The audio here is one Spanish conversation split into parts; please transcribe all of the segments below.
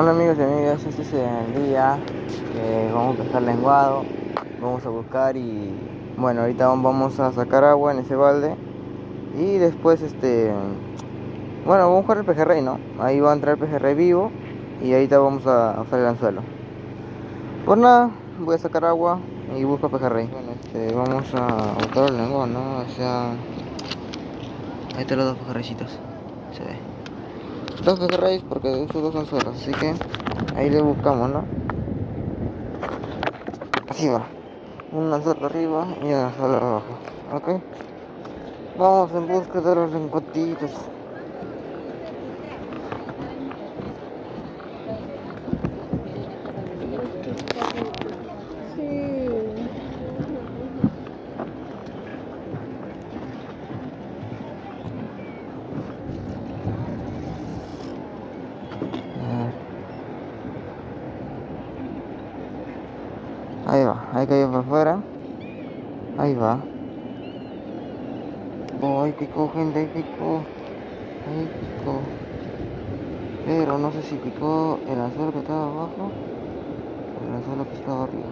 Hola amigos y amigas, este es el día que vamos a pescar lenguado, vamos a buscar y bueno, ahorita vamos a sacar agua en ese balde y después bueno, vamos a buscar el pejerrey, ¿no? Ahí va a entrar el pejerrey vivo y ahorita vamos a usar el anzuelo. Por nada, voy a sacar agua y busco pejerrey. Bueno, vamos a buscar el lenguado, ¿no? O sea, ahí están los dos pejerreycitos, se ve. Dos pejerreyes porque uso dos anzuelos, así que ahí le buscamos, ¿no? Así va. Un anzuelo arriba y un anzuelo abajo. Ok. Vamos en busca de los lingotitos. Sí. Ahí va, ahí cayó para afuera. Ahí va. Oh, ahí picó, gente, ahí picó. Ahí picó. Pero no sé si picó el anzuelo que estaba abajo o el anzuelo que estaba arriba.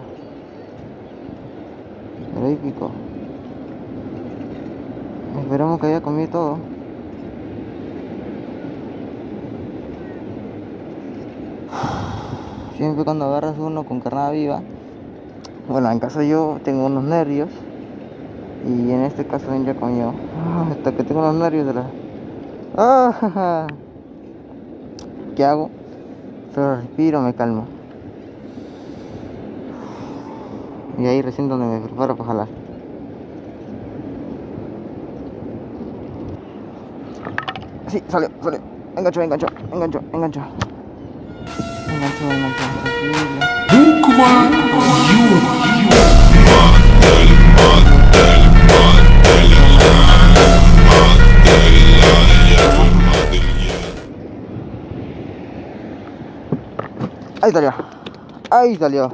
Pero ahí picó. Esperamos que haya comido todo. Siempre cuando agarras uno con carnada viva, bueno, en caso yo tengo unos nervios y en este caso él ya comió. Hasta que tengo unos nervios de la... ¡Ah! ¿Qué hago? Solo respiro, me calmo. Y ahí recién donde me preparo para jalar. Sí, salió. Enganchó. Enganchó. Tranquilo. Ahí salió. Ahí salió.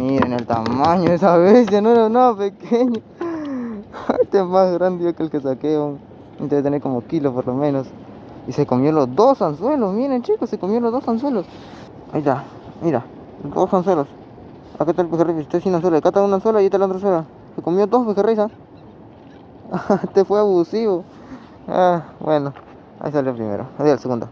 Miren el tamaño de esa bestia, no era nada pequeño. Este es más grande que el que saqué. Debe tener como kilos por lo menos. Y se comió los dos anzuelos, miren chicos, se comió los dos anzuelos. Ahí está, mira, dos anzuelos. Acá está el pejerrey, estoy sin anzuelo. Acá está un anzuelo y ahí está el otro anzuelo. Se comió dos pejerreyes, ¿ah? Este fue abusivo. Bueno, ahí salió el primero. Ahí el segundo.